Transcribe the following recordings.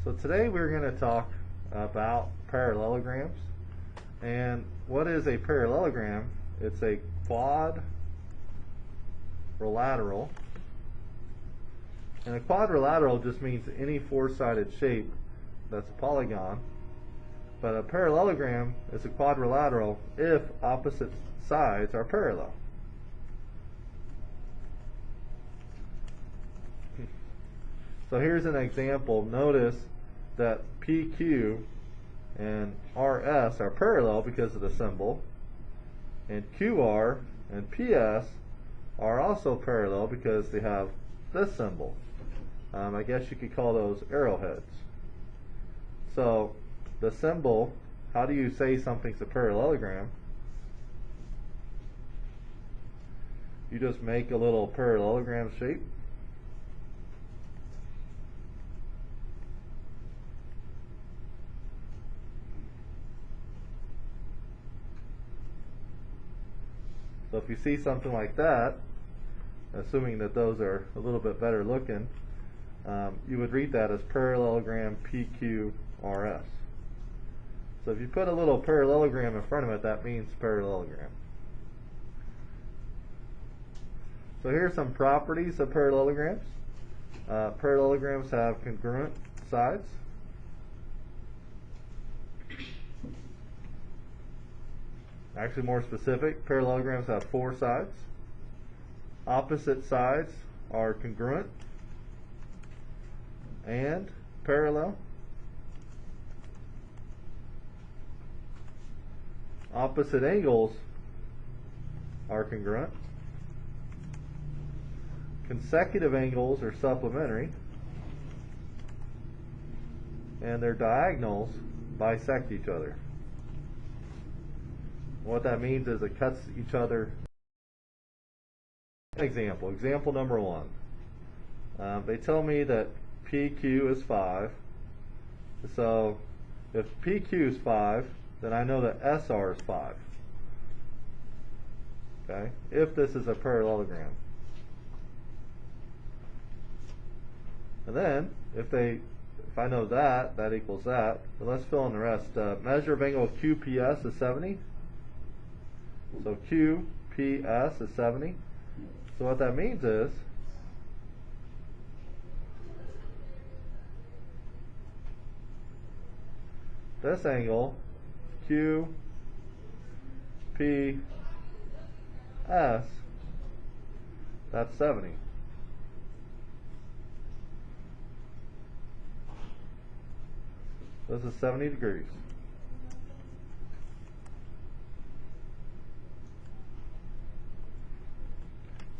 So today we're going to talk about parallelograms. And what is a parallelogram? It's a quadrilateral. And a quadrilateral just means any four-sided shape that's a polygon. But a parallelogram is a quadrilateral if opposite sides are parallel. So here's an example. Notice that PQ and RS are parallel because of the symbol, and QR and PS are also parallel because they have this symbol. I guess you could call those arrowheads. So the symbol, how do you say something's a parallelogram? You just make a little parallelogram shape. So if you see something like that, assuming that those are a little bit better looking, you would read that as parallelogram PQRS. So if you put a little parallelogram in front of it, that means parallelogram. So here are some properties of parallelograms. Parallelograms have congruent sides. Actually, more specific, parallelograms have four sides. Opposite sides are congruent and parallel. Opposite angles are congruent. Consecutive angles are supplementary. And their diagonals bisect each other. What that means is it cuts each other. Example number one. They tell me that PQ is 5. So if PQ is 5, then I know that SR is 5. Okay? If this is a parallelogram. And then if I know that equals that, then let's fill in the rest. Measure of angle QPS is 70. So QPS is 70. So what that means is this angle QPS, that's 70. This is 70 degrees.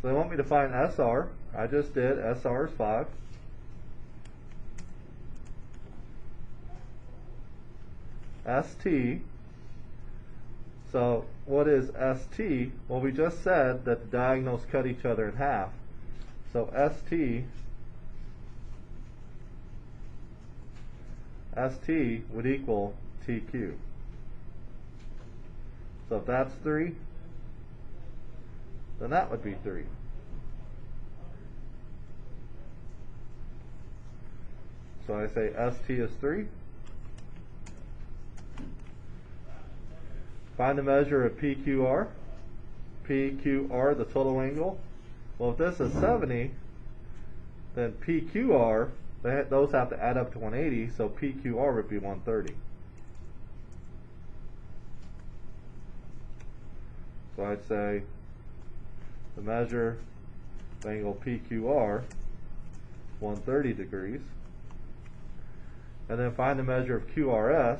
So they want me to find SR. I just did. SR is 5. ST. So what is ST? Well, we just said that the diagonals cut each other in half. So ST would equal TQ. So if that's 3, then that would be 3. So I say ST is 3. Find the measure of PQR. PQR, the total angle. Well, if this is 70, then PQR, those have to add up to 180, so PQR would be 130. So I'd say the measure of angle PQR, 130 degrees. And then find the measure of QRS.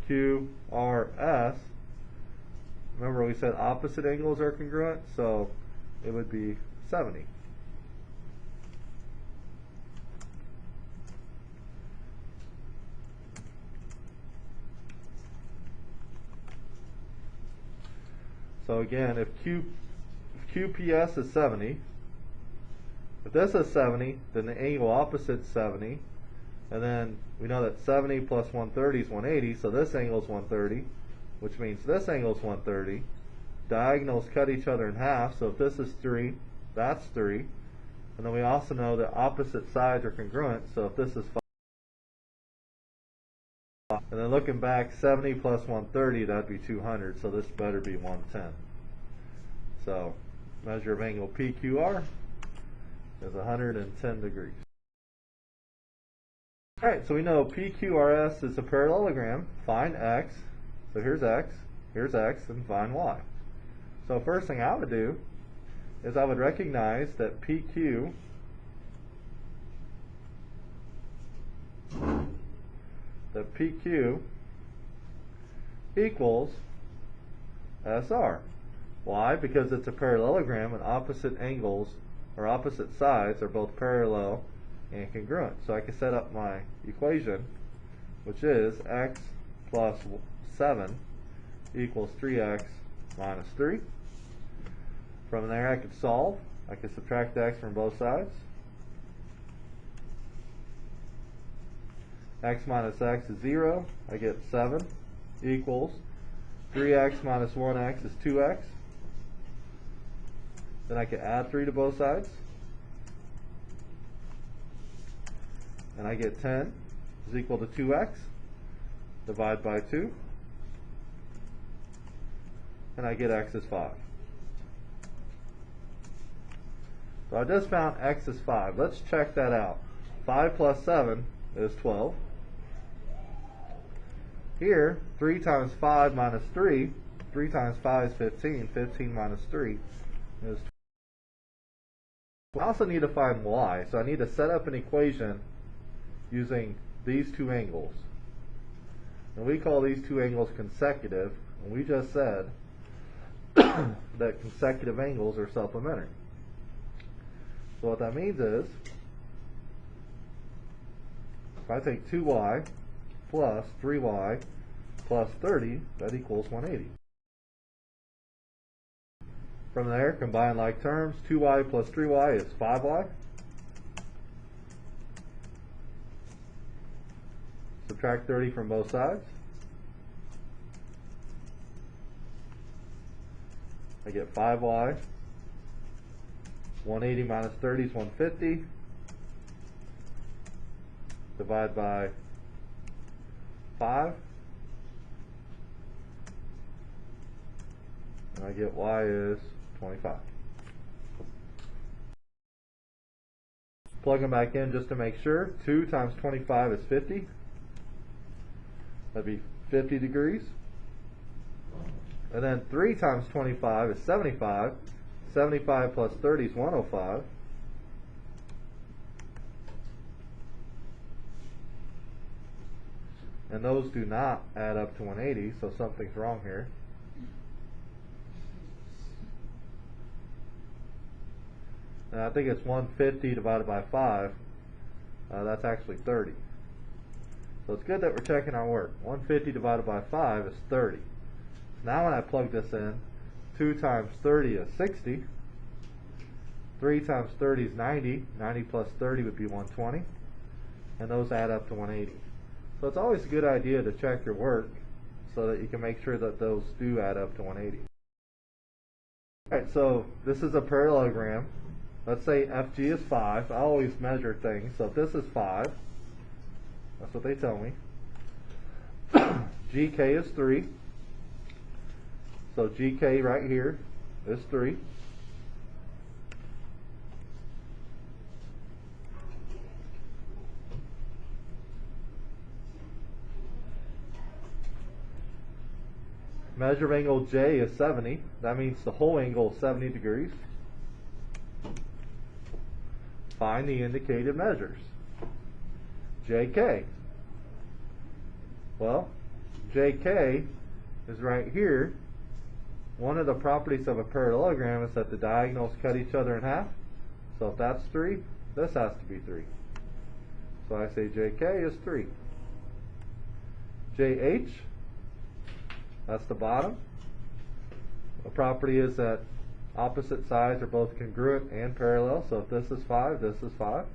QRS, remember we said opposite angles are congruent, so it would be 70. So again, if QPS is 70, if this is 70, then the angle opposite is 70, and then we know that 70 plus 130 is 180, so this angle is 130, which means this angle is 130. Diagonals cut each other in half, so if this is 3, that's 3. And then we also know that opposite sides are congruent, so if this is 5, And then looking back, 70 plus 130, that'd be 200, so this better be 110. So measure of angle PQR is 110 degrees. Alright, so we know PQRS is a parallelogram. Find X. So here's X, and find Y. So first thing I would do is I would recognize that PQ equals SR. Why? Because it's a parallelogram and opposite angles or opposite sides are both parallel and congruent. So I can set up my equation, which is x plus 7 equals 3x minus 3. From there I could solve. I could subtract x from both sides. X minus x is 0. I get 7 equals 3x minus 1x is 2x. Then I can add 3 to both sides. And I get 10 is equal to 2x. Divide by 2. And I get x is 5. So I just found x is 5. Let's check that out. 5 plus 7 is 12. Here, 3 times 5 minus 3, 3 times 5 is 15. 15 minus 3 is 12. I also need to find y, so I need to set up an equation using these two angles. And we call these two angles consecutive, and we just said that consecutive angles are supplementary. So what that means is, if I take 2y plus 3y plus 30, that equals 180. From there, combine like terms. 2y plus 3y is 5y. Subtract 30 from both sides. I get 5y. 180 minus 30 is 150. Divide by 5. And I get y is 25. Plug them back in just to make sure. 2 times 25 is 50. That'd be 50 degrees. And then 3 times 25 is 75. 75 plus 30 is 105. And those do not add up to 180, so something's wrong here. And I think it's 150 divided by 5. That's actually 30. So it's good that we're checking our work. 150 divided by 5 is 30. Now when I plug this in, 2 times 30 is 60. 3 times 30 is 90. 90 plus 30 would be 120. And those add up to 180. So it's always a good idea to check your work so that you can make sure that those do add up to 180. Alright, so this is a parallelogram. Let's say FG is 5. I always measure things. So if this is 5, that's what they tell me. GK is 3. So GK right here is 3. Measure of angle J is 70. That means the whole angle is 70 degrees. Find the indicated measures. JK. Well, JK is right here. One of the properties of a parallelogram is that the diagonals cut each other in half. So if that's 3, this has to be 3. So I say JK is 3. JH, that's the bottom. The property is that opposite sides are both congruent and parallel. So if this is 5, this is 5.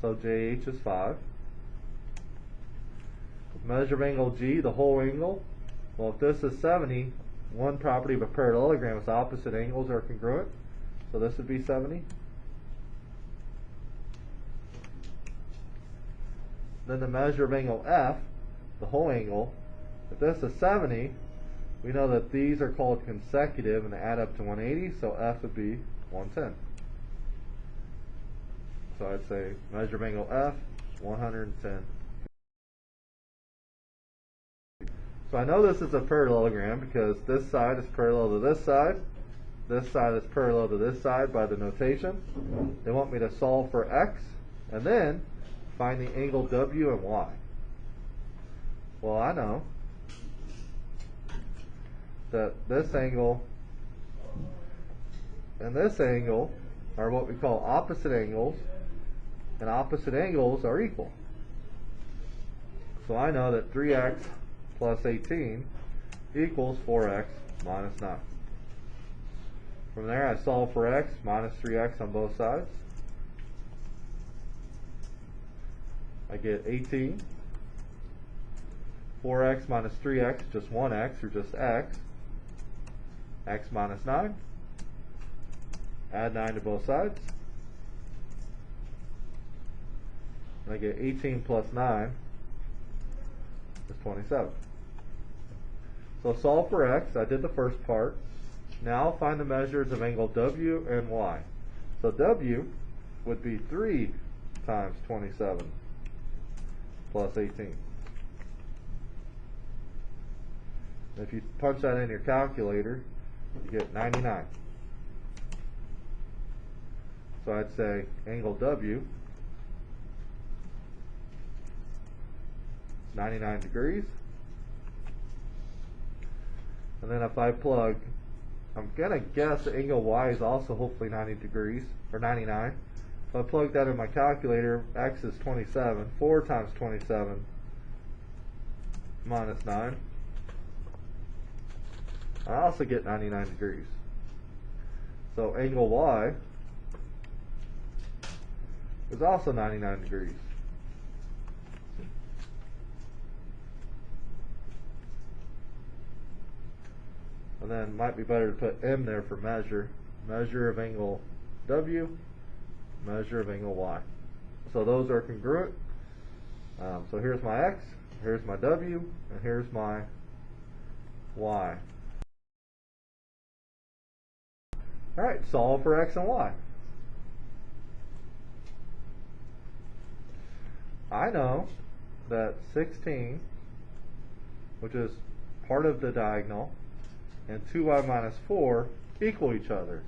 So JH is 5. Measure of angle G, the whole angle. Well, if this is 70, one property of a parallelogram is opposite angles are congruent. So this would be 70. then the measure of angle F, the whole angle, if this is 70, we know that these are called consecutive and they add up to 180, so F would be 110. So I'd say measure of angle F, 110. So I know this is a parallelogram because this side is parallel to this side is parallel to this side by the notation. They want me to solve for X and then find the angle W and Y. Well, I know that this angle and this angle are what we call opposite angles, and opposite angles are equal. So I know that 3x plus 18 equals 4x minus 9. From there I solve for x minus 3x on both sides. I get 18. 4x minus 3x, just 1x or just x. X minus 9. Add 9 to both sides. And I get 18 plus 9 is 27. So solve for x. I did the first part. Now find the measures of angle W and Y. So W would be 3 times 27 plus 18. If you punch that in your calculator, you get 99. So I'd say angle W 99 degrees. And then if I plug, I'm going to guess the angle Y is also hopefully 90 degrees, or 99. If I plug that in my calculator, X is 27. 4 times 27 minus 9. I also get 99 degrees. So angle Y is also 99 degrees. And then it might be better to put M there for measure. Measure of angle W, measure of angle Y. So those are congruent. So here's my X, here's my W, and here's my Y. Alright, solve for X and Y. I know that 16, which is part of the diagonal, and 2y minus 4 equal each other.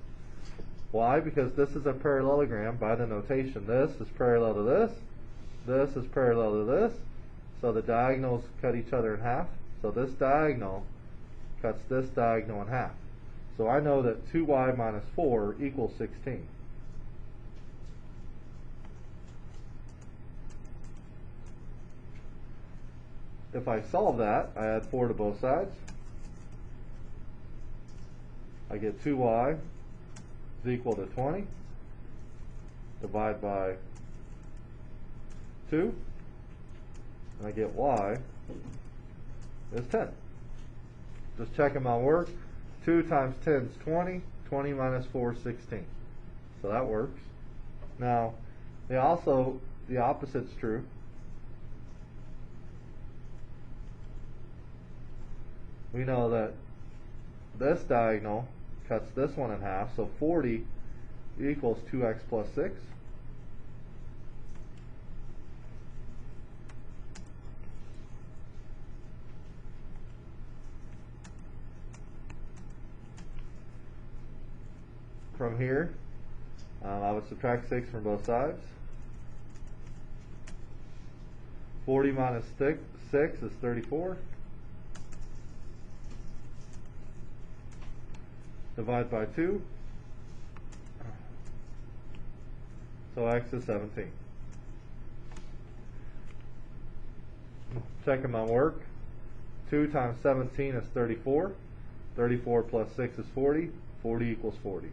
Why? Because this is a parallelogram by the notation. This is parallel to this. This is parallel to this. So the diagonals cut each other in half. So this diagonal cuts this diagonal in half. So I know that 2y minus 4 equals 16. If I solve that, I add 4 to both sides. I get 2y is equal to 20. Divide by 2. And I get y is 10. Just checking my work. 2 times 10 is 20. 20 minus 4 is 16. So that works. Now, the opposite's true. We know that this diagonal cuts this one in half, so 40 equals 2x plus 6. From here, I would subtract 6 from both sides. 40 minus 6 is 34. Divide by 2. So x is 17. Checking my work. 2 times 17 is 34. 34 plus 6 is 40. 40 equals 40.